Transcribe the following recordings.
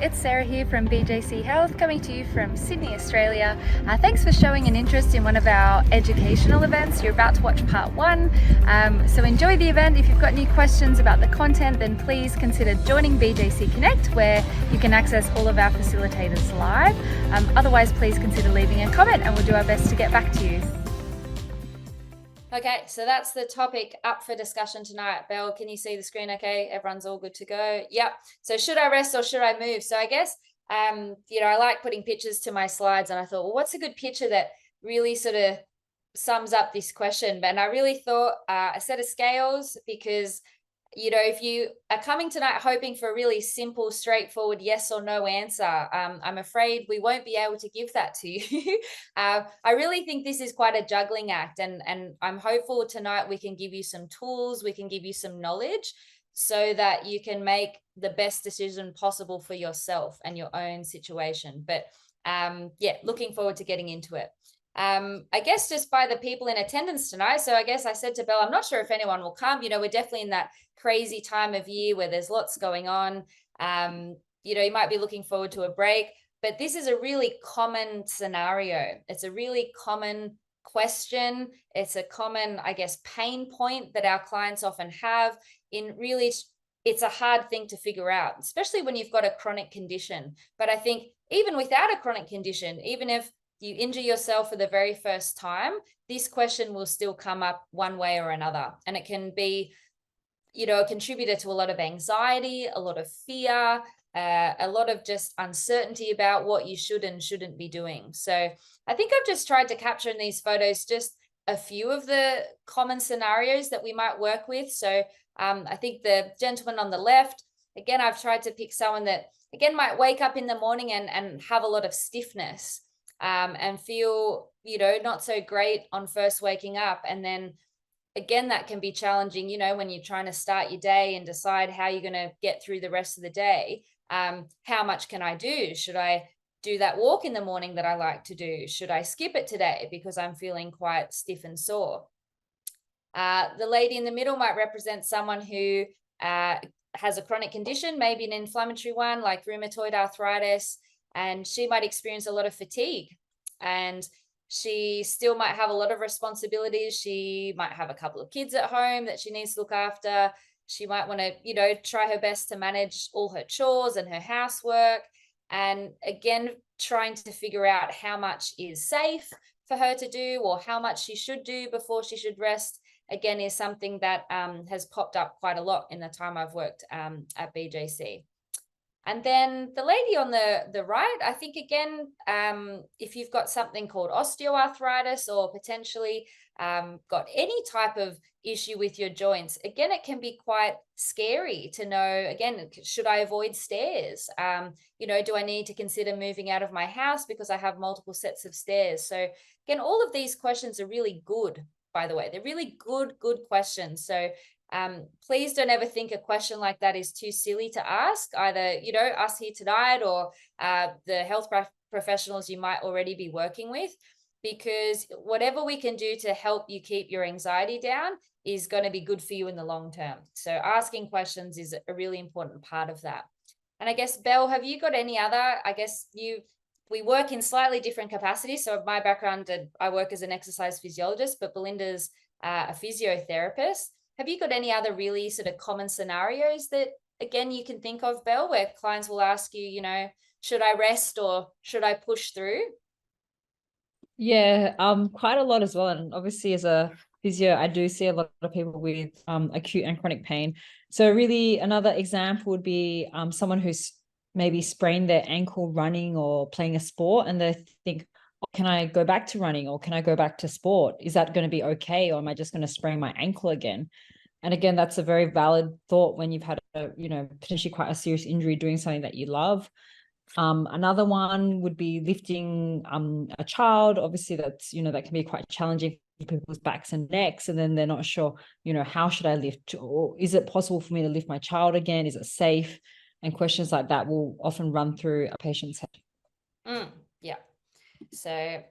it's Sarah here from BJC Health, coming to you from Sydney, Australia. Thanks for showing an interest in one of our educational events. You're about to watch part one, so enjoy the event. If you've got any questions about the content, then please consider joining BJC Connect, where you can access all of our facilitators live. Otherwise, please consider leaving a comment and we'll do our best to get back to you. Okay, so that's the topic up for discussion tonight. Belle, can you see the screen okay? Everyone's all good to go? Yep. So should I rest or should I move? So I guess, I like putting pictures to my slides, and I thought, well, what's a good picture that really sort of sums up this question? And I really thought a set of scales, because if you are coming tonight hoping for a really simple, straightforward yes or no answer, I'm afraid we won't be able to give that to you. I really think this is quite a juggling act, and I'm hopeful tonight we can give you some tools, we can give you some knowledge so that you can make the best decision possible for yourself and your own situation. But looking forward to getting into it. I guess just by the people in attendance tonight. So I guess I said to Belle, I'm not sure if anyone will come. We're definitely in that crazy time of year where there's lots going on. You might be looking forward to a break, but this is a really common scenario. It's a really common question. It's a common, I guess, pain point that our clients often have. It's a hard thing to figure out, especially when you've got a chronic condition. But I think even without a chronic condition, even if you injure yourself for the very first time, this question will still come up one way or another. And it can be, a contributor to a lot of anxiety, a lot of fear, a lot of just uncertainty about what you should and shouldn't be doing. So I think I've just tried to capture in these photos just a few of the common scenarios that we might work with. So I think the gentleman on the left, again, I've tried to pick someone that, again, might wake up in the morning and have a lot of stiffness. And feel, not so great on first waking up. And then again, that can be challenging, when you're trying to start your day and decide how you're going to get through the rest of the day. How much can I do? Should I do that walk in the morning that I like to do? Should I skip it today because I'm feeling quite stiff and sore? The lady in the middle might represent someone who has a chronic condition, maybe an inflammatory one like rheumatoid arthritis, and she might experience a lot of fatigue, and she still might have a lot of responsibilities. She might have a couple of kids at home that she needs to look after. She might want to, try her best to manage all her chores and her housework. And again, trying to figure out how much is safe for her to do or how much she should do before she should rest, again, is something that has popped up quite a lot in the time I've worked at BJC. And then the lady on the right, I think, again, if you've got something called osteoarthritis or potentially got any type of issue with your joints, again, it can be quite scary to know, again, should I avoid stairs? Do I need to consider moving out of my house because I have multiple sets of stairs? So again, all of these questions are really good, by the way. They're really good questions. So please don't ever think a question like that is too silly to ask, either, us here tonight or the health professionals you might already be working with, because whatever we can do to help you keep your anxiety down is going to be good for you in the long term. So asking questions is a really important part of that. And I guess, Belle, have you got any other, we work in slightly different capacities. So my background, I work as an exercise physiologist, but Belinda's a physiotherapist. Have you got any other really sort of common scenarios that, again, you can think of, Belle, where clients will ask you, should I rest or should I push through? Yeah, quite a lot as well. And obviously as a physio, I do see a lot of people with acute and chronic pain. So really another example would be someone who's maybe sprained their ankle running or playing a sport, and they think, can I go back to running or can I go back to sport? Is that going to be okay? Or am I just going to sprain my ankle again? And again, that's a very valid thought when you've had a, potentially quite a serious injury doing something that you love. Another one would be lifting a child. Obviously that's, that can be quite challenging for people's backs and necks. And then they're not sure, how should I lift? Or is it possible for me to lift my child again? Is it safe? And questions like that will often run through a patient's head. Yeah. So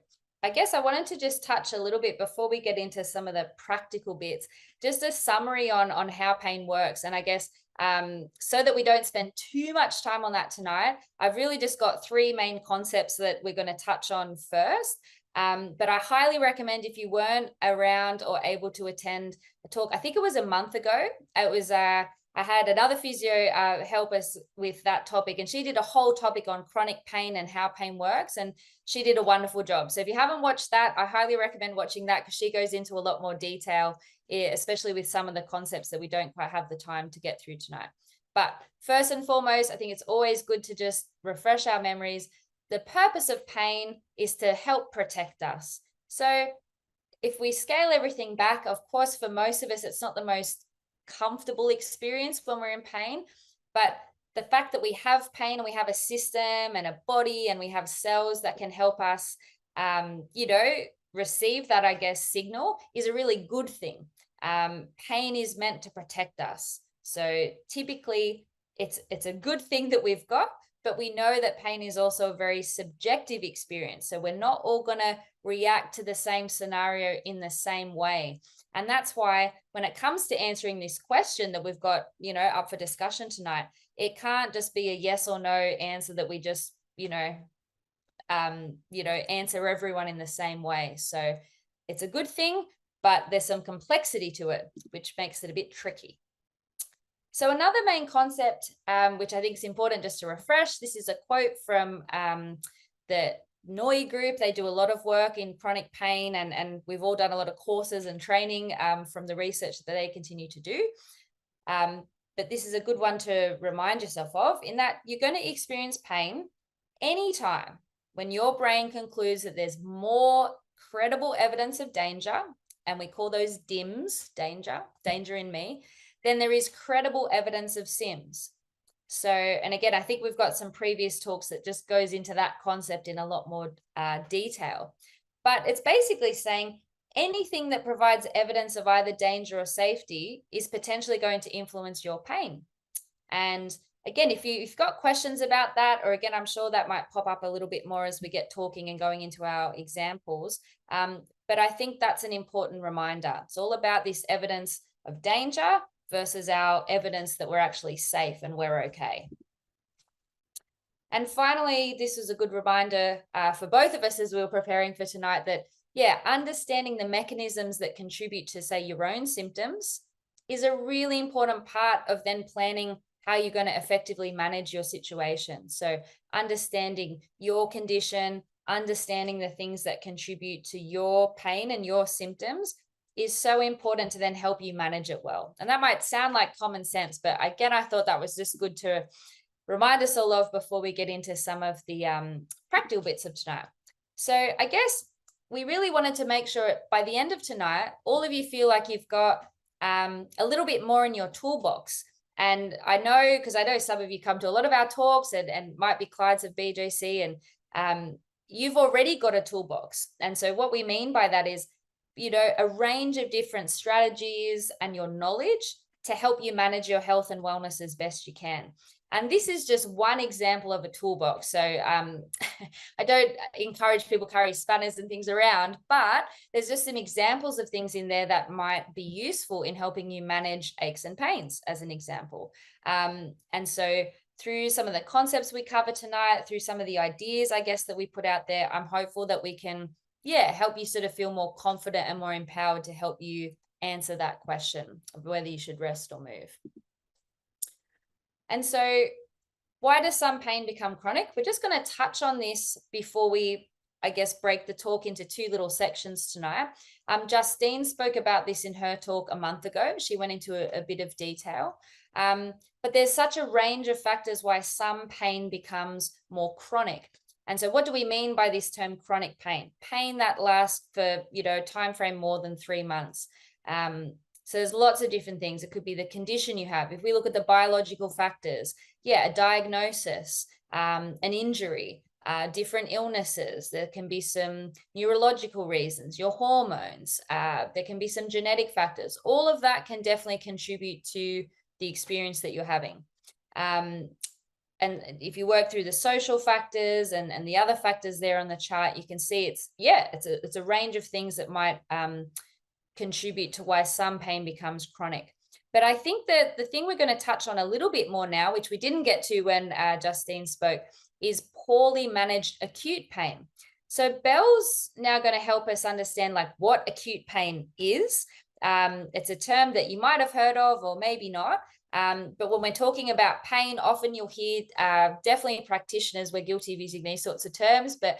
I guess I wanted to just touch a little bit before we get into some of the practical bits, just a summary on how pain works. And I guess so that we don't spend too much time on that tonight, I've really just got three main concepts that we're going to touch on first. But I highly recommend, if you weren't around or able to attend a talk, I think it was a month ago. It was I had another physio help us with that topic, and she did a whole topic on chronic pain and how pain works. And she did a wonderful job. So if you haven't watched that, I highly recommend watching that, because she goes into a lot more detail, especially with some of the concepts that we don't quite have the time to get through tonight. But first and foremost, I think it's always good to just refresh our memories. The purpose of pain is to help protect us. So if we scale everything back, of course, for most of us, it's not the most comfortable experience when we're in pain, but the fact that we have pain and we have a system and a body and we have cells that can help us, receive that, I guess, signal is a really good thing. Pain is meant to protect us. So typically it's a good thing that we've got, but we know that pain is also a very subjective experience. So we're not all going to react to the same scenario in the same way. And that's why when it comes to answering this question that we've got, up for discussion tonight, it can't just be a yes or no answer that we just, answer everyone in the same way. So it's a good thing, but there's some complexity to it, which makes it a bit tricky. So another main concept, which I think is important just to refresh, this is a quote from the NOI group. They do a lot of work in chronic pain, and we've all done a lot of courses and training from the research that they continue to do. But this is a good one to remind yourself of, in that you're going to experience pain anytime when your brain concludes that there's more credible evidence of danger, and we call those DIMS, danger in me, then there is credible evidence of SIMS. So, and again, I think we've got some previous talks that just goes into that concept in a lot more detail. But it's basically saying anything that provides evidence of either danger or safety is potentially going to influence your pain. And again, if you've got questions about that, or again, I'm sure that might pop up a little bit more as we get talking and going into our examples. But I think that's an important reminder. It's all about this evidence of danger versus our evidence that we're actually safe and we're okay. And finally, this was a good reminder for both of us as we were preparing for tonight that, understanding the mechanisms that contribute to, say, your own symptoms is a really important part of then planning how you're going to effectively manage your situation. So understanding your condition, understanding the things that contribute to your pain and your symptoms is so important to then help you manage it well. And that might sound like common sense, but again, I thought that was just good to remind us all of before we get into some of the practical bits of tonight. So I guess we really wanted to make sure by the end of tonight, all of you feel like you've got a little bit more in your toolbox. And I know, because I know some of you come to a lot of our talks and might be clients of BJC, and you've already got a toolbox. And so what we mean by that is, a range of different strategies and your knowledge to help you manage your health and wellness as best you can. And this is just one example of a toolbox. So I don't encourage people carry spanners and things around, but there's just some examples of things in there that might be useful in helping you manage aches and pains, as an example. And so through some of the concepts we cover tonight, through some of the ideas, I guess, that we put out there, I'm hopeful that we can help you sort of feel more confident and more empowered to help you answer that question of whether you should rest or move. And so why does some pain become chronic? We're just going to touch on this before we, I guess, break the talk into two little sections tonight. Justine spoke about this in her talk a month ago. She went into a bit of detail. But there's such a range of factors why some pain becomes more chronic. And so what do we mean by this term chronic pain? Pain that lasts for, time frame more than 3 months. So there's lots of different things. It could be the condition you have. If we look at the biological factors, a diagnosis, an injury, different illnesses. There can be some neurological reasons, your hormones. There can be some genetic factors. All of that can definitely contribute to the experience that you're having. and if you work through the social factors and the other factors there on the chart, you can see it's a range of things that might contribute to why some pain becomes chronic. But I think that the thing we're going to touch on a little bit more now, which we didn't get to when Justine spoke, is poorly managed acute pain. So Belle's now going to help us understand like what acute pain is. It's a term that you might have heard of or maybe not. But when we're talking about pain, often you'll hear definitely practitioners, we're guilty of using these sorts of terms, but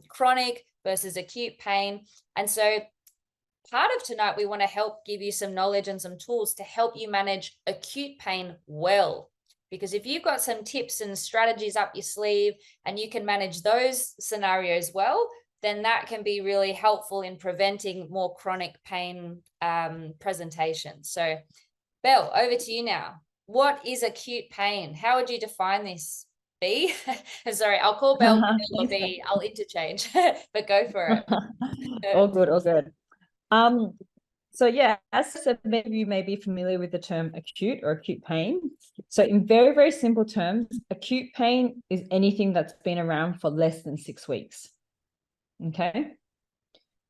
chronic versus acute pain. And so part of tonight, we want to help give you some knowledge and some tools to help you manage acute pain well. Because if you've got some tips and strategies up your sleeve and you can manage those scenarios well, then that can be really helpful in preventing more chronic pain presentation. So Belle, over to you now. What is acute pain? How would you define this? B? Sorry, I'll call Belle or B. I'll interchange, but go for it. All good, all good. So yeah, as I said, maybe you may be familiar with the term acute or acute pain. So in very, very simple terms, acute pain is anything that's been around for less than 6 weeks. Okay.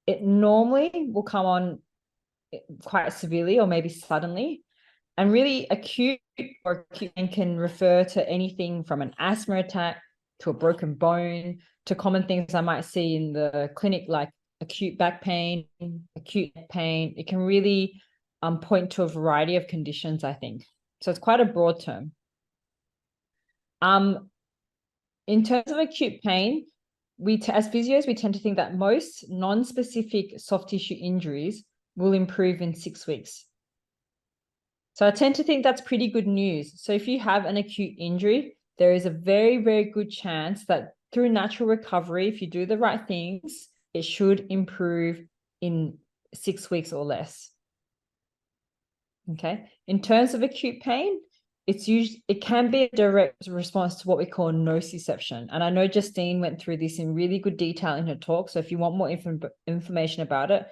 It normally will come on quite severely or maybe suddenly. And really acute or acute pain can refer to anything from an asthma attack to a broken bone to common things I might see in the clinic, like acute back pain, acute neck pain. It can really point to a variety of conditions, I think. So it's quite a broad term. In terms of acute pain, as physios, we tend to think that most non-specific soft tissue injuries will improve in 6 weeks. So I tend to think that's pretty good news. So if you have an acute injury, there is a very, very good chance that through natural recovery, if you do the right things, it should improve in 6 weeks or less. Okay. In terms of acute pain, it can be a direct response to what we call nociception. And I know Justine went through this in really good detail in her talk. So if you want more information about it,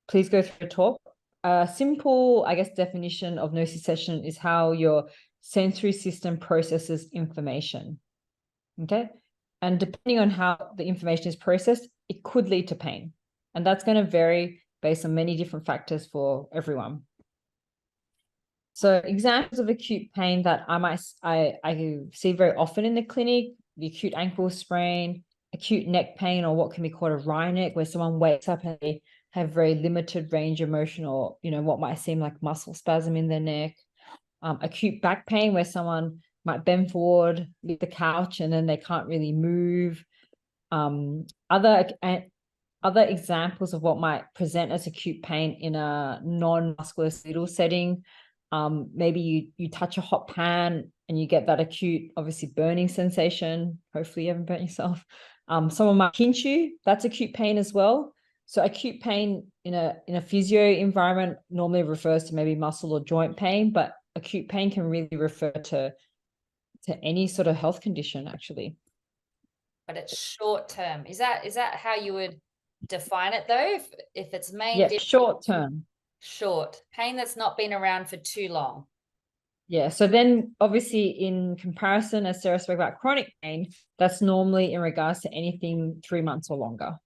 please go through the talk. A simple, I guess, definition of nociception is how your sensory system processes information. Okay. And depending on how the information is processed, it could lead to pain. And that's going to vary based on many different factors for everyone. So examples of acute pain that I see very often in the clinic, the acute ankle sprain, acute neck pain, or what can be called a wry neck, where someone wakes up and they have very limited range of motion, or, what might seem like muscle spasm in their neck. Acute back pain, where someone might bend forward, leave the couch, and then they can't really move. Other examples of what might present as acute pain in a non-musculoskeletal setting. Maybe you touch a hot pan and you get that acute, obviously, burning sensation. Hopefully you haven't burnt yourself. Someone might pinch you. That's acute pain as well. So acute pain in a physio environment normally refers to maybe muscle or joint pain, but acute pain can really refer to any sort of health condition, actually. But it's short term. Is that how you would define it though? If it's short term. Short pain that's not been around for too long. Yeah. So then obviously in comparison, as Sarah spoke about chronic pain, that's normally in regards to anything 3 months or longer.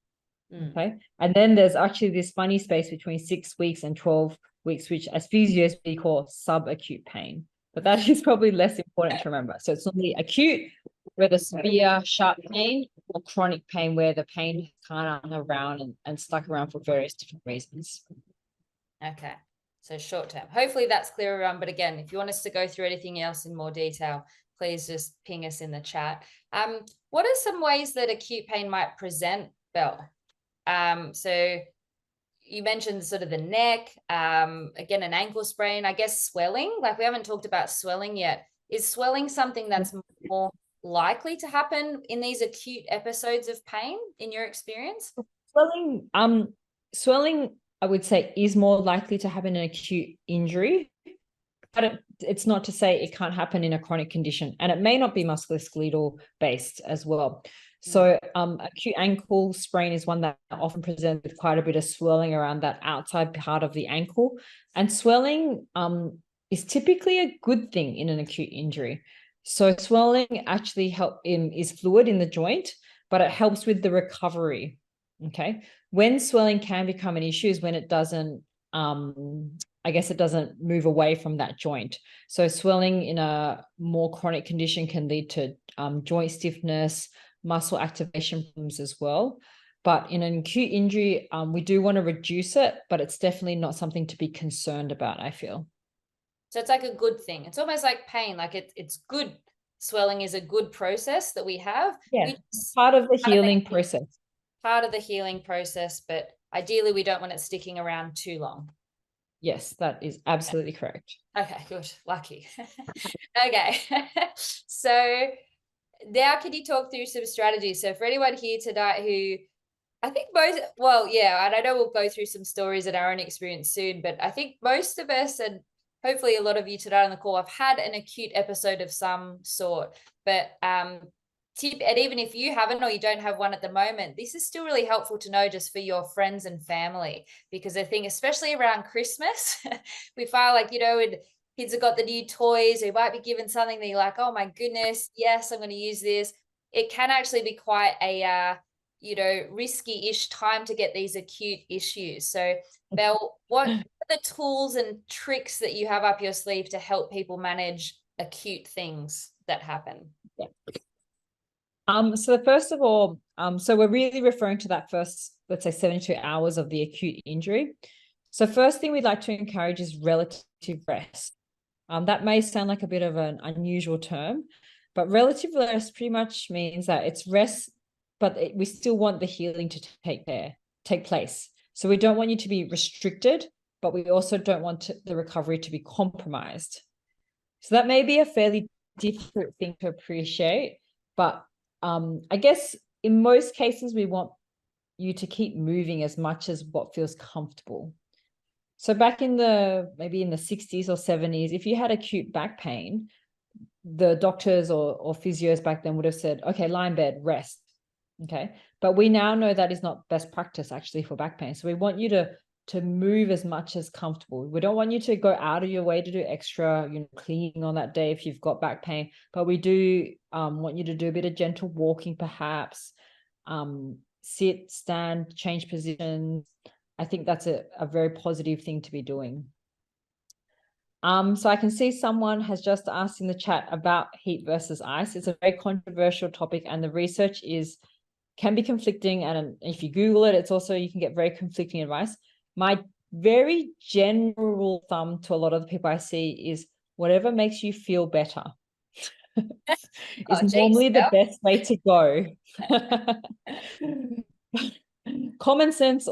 Okay. And then there's actually this funny space between 6 weeks and 12 weeks, which as physios we call subacute pain. But that is probably less important to remember. So it's normally acute, where the severe sharp pain, or chronic pain, where the pain is kind of around and stuck around for various different reasons. Okay. So short term. Hopefully that's clear around. But again, if you want us to go through anything else in more detail, please just ping us in the chat. What are some ways that acute pain might present, Belle? So you mentioned sort of the neck, again, an ankle sprain, I guess swelling, like we haven't talked about swelling yet. Is swelling something that's more likely to happen in these acute episodes of pain in your experience? Swelling, I would say, is more likely to happen in acute injury, but it's not to say it can't happen in a chronic condition, and it may not be musculoskeletal based as well. So acute ankle sprain is one that often presents with quite a bit of swelling around that outside part of the ankle. And swelling is typically a good thing in an acute injury. So swelling actually is fluid in the joint, but it helps with the recovery. Okay. When swelling can become an issue is when it doesn't, I guess it doesn't move away from that joint. So swelling in a more chronic condition can lead to joint stiffness, muscle activation problems as well. But in an acute injury, we do want to reduce it, but it's definitely not something to be concerned about, I feel. So it's like a good thing. It's almost like pain. Like it's good. Swelling is a good process that we have. Yeah, We just part of the part of healing process. part of the healing process, but ideally we don't want it sticking around too long. Yes, that is absolutely correct. Okay, good. Lucky. Okay. So now can you talk through some strategies? So for anyone here tonight who I think yeah, and I know we'll go through some stories in our own experience soon, but I think most of us, and hopefully a lot of you today on the call, have had an acute episode of some sort. But and even if you haven't or you don't have one at the moment, this is still really helpful to know just for your friends and family, because I think especially around Christmas, we feel like, when kids have got the new toys, they might be given something that you're like, oh my goodness, yes, I'm going to use this. It can actually be quite a risky-ish time to get these acute issues. So, Belle, what are the tools and tricks that you have up your sleeve to help people manage acute things that happen? Yeah. So first of all, so we're really referring to that first, let's say 72 hours of the acute injury. So first thing we'd like to encourage is relative rest. That may sound like a bit of an unusual term, but relative rest pretty much means that it's rest, but we still want the healing to take place. So we don't want you to be restricted, but we also don't want the recovery to be compromised. So that may be a fairly difficult thing to appreciate, but I guess in most cases, we want you to keep moving as much as what feels comfortable. So back maybe in the 60s or 70s, if you had acute back pain, the doctors or physios back then would have said, okay, lie in bed, rest. Okay. But we now know that is not best practice actually for back pain. So we want you to move as much as comfortable. We don't want you to go out of your way to do extra, cleaning on that day if you've got back pain, but we do want you to do a bit of gentle walking, perhaps, sit, stand, change positions. I think that's a very positive thing to be doing. So I can see someone has just asked in the chat about heat versus ice. It's a very controversial topic, and the research can be conflicting. And if you Google it, you can get very conflicting advice. My very general thumb to a lot of the people I see is whatever makes you feel better is normally the best way to go. Common sense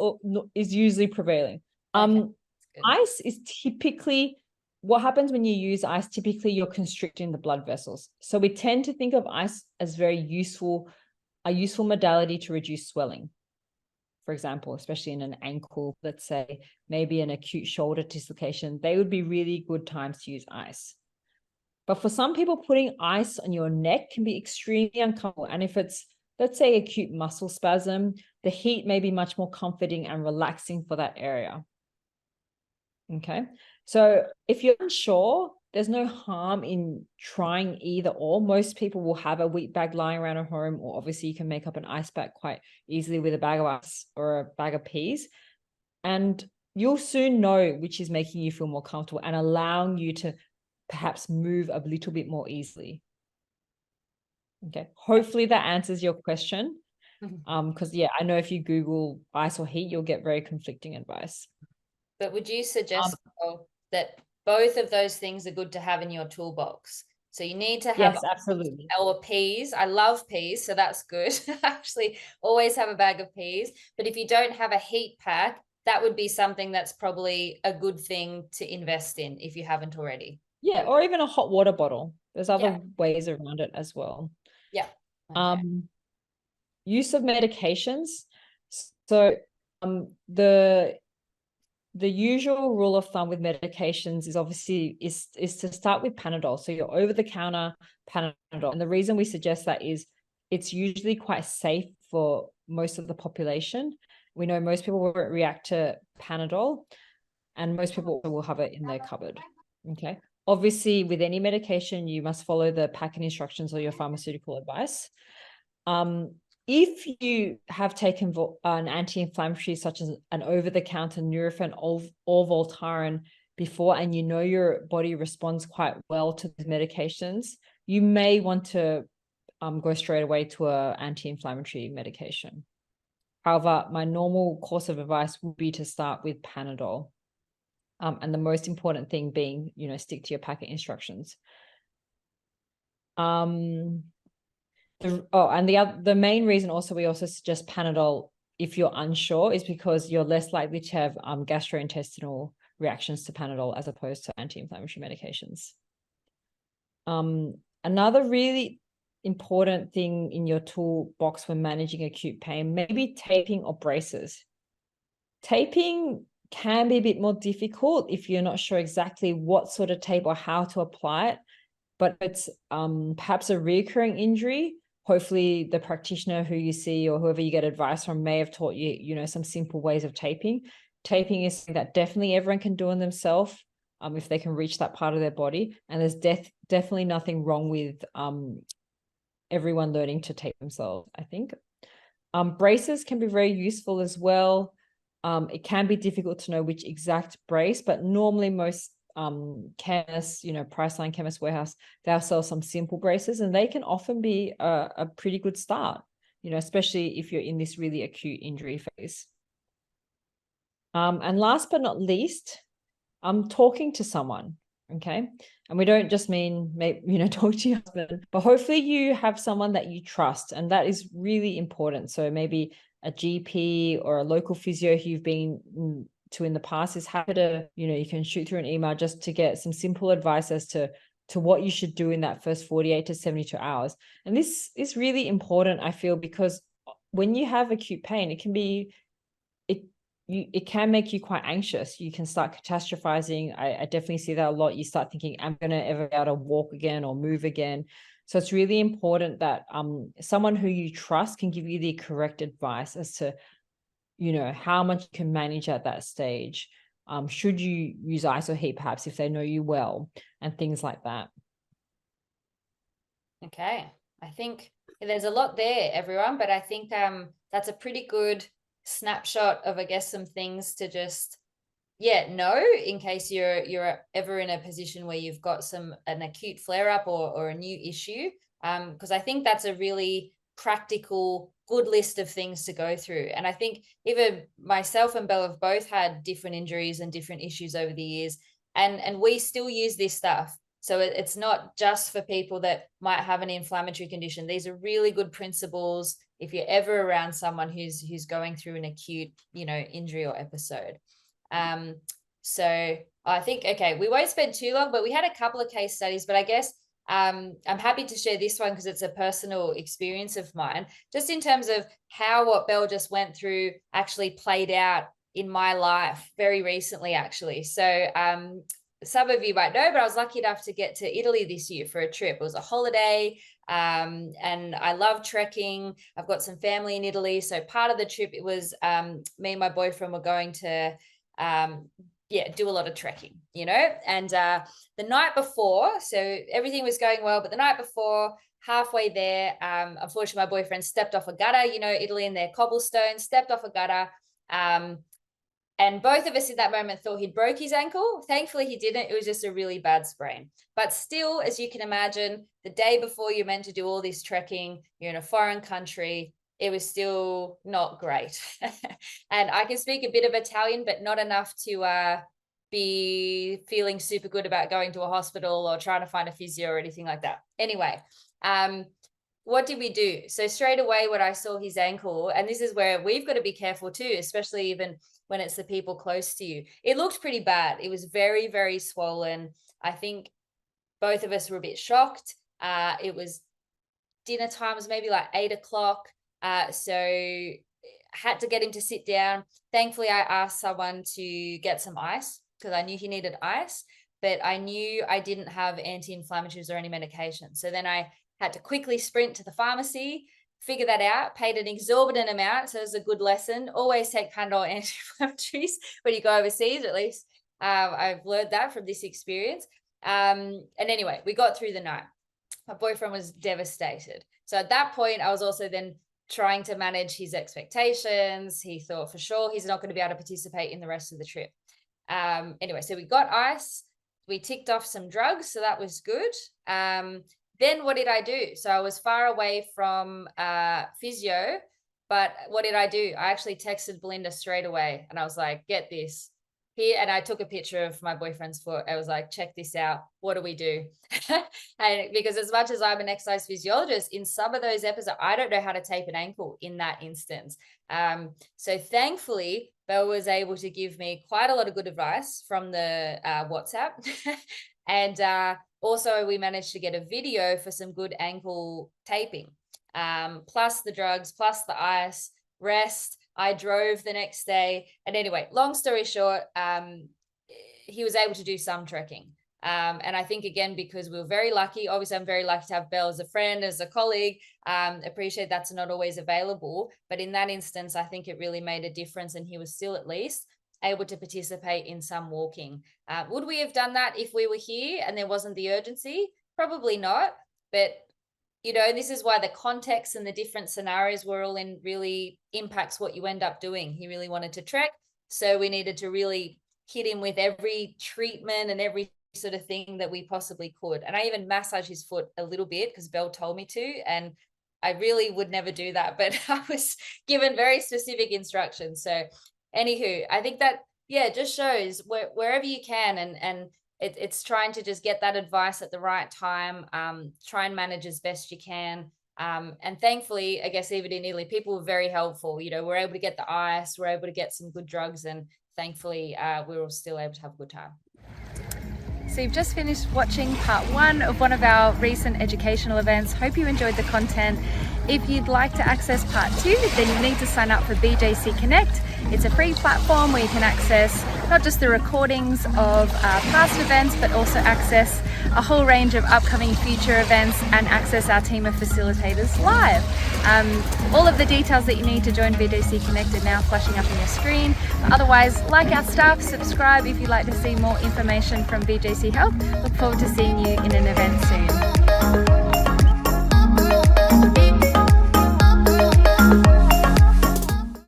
is usually prevailing. Ice is typically what happens when you use ice. Typically, you're constricting the blood vessels. So we tend to think of ice as a useful modality to reduce swelling. For example, especially in an ankle, let's say, maybe an acute shoulder dislocation, they would be really good times to use ice. But for some people, putting ice on your neck can be extremely uncomfortable. And if it's, let's say, acute muscle spasm, the heat may be much more comforting and relaxing for that area. Okay. So if you're unsure, there's no harm in trying either or. Most people will have a wheat bag lying around at home, or obviously you can make up an ice bag quite easily with a bag of ice or a bag of peas. And you'll soon know which is making you feel more comfortable and allowing you to perhaps move a little bit more easily. Okay. Hopefully that answers your question. Because I know if you Google ice or heat, you'll get very conflicting advice. But would you suggest that both of those things are good to have in your toolbox? So you need to have, yes, absolutely, or peas. I love peas, so that's good. Actually, always have a bag of peas. But if you don't have a heat pack, that would be something that's probably a good thing to invest in if you haven't already. Yeah, or even a hot water bottle. There's other ways around it as well. Yeah. Okay. Use of medications. So the usual rule of thumb with medications is obviously is to start with Panadol. So your over-the-counter Panadol. And the reason we suggest that is it's usually quite safe for most of the population. We know most people will react to Panadol, and most people will have it in their cupboard. Okay. Obviously, with any medication, you must follow the packing instructions or your pharmaceutical advice. If you have taken an anti-inflammatory such as an over-the-counter Nurofen or Voltaren before, and you know your body responds quite well to these medications, you may want to go straight away to an anti-inflammatory medication. However, my normal course of advice would be to start with Panadol. And the most important thing being, stick to your packet instructions. And the main reason also we also suggest Panadol if you're unsure is because you're less likely to have gastrointestinal reactions to Panadol as opposed to anti-inflammatory medications. Another really important thing in your toolbox when managing acute pain, maybe taping or braces. Taping can be a bit more difficult if you're not sure exactly what sort of tape or how to apply it, but it's perhaps a recurring injury. Hopefully the practitioner who you see or whoever you get advice from may have taught you, some simple ways of taping. Taping is something that definitely everyone can do on themselves if they can reach that part of their body. And there's definitely nothing wrong with everyone learning to tape themselves, I think. Braces can be very useful as well. It can be difficult to know which exact brace, but normally most chemists, Priceline Chemist Warehouse, they'll sell some simple braces, and they can often be a pretty good start, especially if you're in this really acute injury phase. And last but not least, talking to someone, okay? And we don't just mean, talk to your husband, but hopefully you have someone that you trust, and that is really important. So maybe a GP or a local physio who you've been to in the past is happy to, you can shoot through an email just to get some simple advice as to what you should do in that first 48 to 72 hours. And this is really important, I feel, because when you have acute pain, it can make you quite anxious. You can start catastrophizing. I definitely see that a lot. You start thinking, I'm going to ever be able to walk again or move again. So it's really important that someone who you trust can give you the correct advice as to, how much you can manage at that stage. Should you use ice or heat perhaps if they know you well, and things like that. Okay. I think there's a lot there, everyone, but I think that's a pretty good snapshot of, I guess, some things to just know in case you're ever in a position where you've got an acute flare-up or a new issue, because I think that's a really practical good list of things to go through. And I think even myself and Belle have both had different injuries and different issues over the years, and we still use this stuff. So it's not just for people that might have an inflammatory condition. These are really good principles if you're ever around someone who's going through an acute, injury or episode. So I think, okay, we won't spend too long, but we had a couple of case studies, but I guess I'm happy to share this one because it's a personal experience of mine, just in terms of how what Belle just went through actually played out in my life very recently, actually. So some of you might know, but I was lucky enough to get to Italy this year for a trip. It was a holiday, and I love trekking. I've got some family in Italy. So part of the trip, it was me and my boyfriend were going to do a lot of trekking, and the night before, so everything was going well, but the night before, halfway there, unfortunately my boyfriend stepped off a gutter, Italy and their cobblestones, stepped off a gutter, and both of us in that moment thought he'd broke his ankle. Thankfully he didn't. It was just a really bad sprain. But still, as you can imagine, the day before you're meant to do all this trekking, you're in a foreign country, it was still not great. And I can speak a bit of Italian, but not enough to be feeling super good about going to a hospital or trying to find a physio or anything like that. Anyway, what did we do? So straight away when I saw his ankle, and this is where we've got to be careful too, especially even when it's the people close to you. It looked pretty bad. It was very, very swollen. I think both of us were a bit shocked. It was dinner time, was maybe like 8 o'clock. So had to get him to sit down. Thankfully, I asked someone to get some ice because I knew he needed ice, but I knew I didn't have anti-inflammatories or any medication. So then I had to quickly sprint to the pharmacy, figure that out, paid an exorbitant amount. So it was a good lesson. Always take Panadol anti-inflammatories when you go overseas, at least I've learned that from this experience. And anyway, we got through the night. My boyfriend was devastated. So at that point, I was also then trying to manage his expectations. He thought for sure he's not going to be able to participate in the rest of the trip. Anyway, so we got ice. We ticked off some drugs, so that was good. Then what did I do? So I was far away from physio, but what did I do? I actually texted Belinda straight away, and I was like, get this. Here, and I took a picture of my boyfriend's foot. I was like, check this out. What do we do? And because as much as I'm an exercise physiologist, in some of those episodes, I don't know how to tape an ankle in that instance. So thankfully, Belle was able to give me quite a lot of good advice from the WhatsApp. And also we managed to get a video for some good ankle taping, plus the drugs, plus the ice, rest. I drove the next day. And anyway, long story short, he was able to do some trekking. And I think, again, because we were very lucky, obviously I'm very lucky to have Belle as a friend, as a colleague. Appreciate that's not always available. But in that instance, I think it really made a difference. And he was still at least able to participate in some walking. Would we have done that if we were here and there wasn't the urgency? Probably not. But you know, this is why the context and the different scenarios we're all in really impacts what you end up doing. He really wanted to trek, so we needed to really hit him with every treatment and every sort of thing that we possibly could. And I even massaged his foot a little bit because Belle told me to, and I really would never do that, but I was given very specific instructions. So anywho, I think that, yeah, just shows wherever you can, and it's trying to just get that advice at the right time, try and manage as best you can. And thankfully, I guess even in Italy, people were very helpful. You know, we're able to get the ice, we're able to get some good drugs, and thankfully we were still able to have a good time. So you've just finished watching part 1 of one of our recent educational events. Hope you enjoyed the content. If you'd like to access part 2, then you need to sign up for BJC Connect. It's a free platform where you can access not just the recordings of past events, but also access a whole range of upcoming future events and access our team of facilitators live. All of the details that you need to join BJC Connect are now flashing up on your screen. But otherwise, like our staff, subscribe if you'd like to see more information from BJC Health. Look forward to seeing you in an event soon.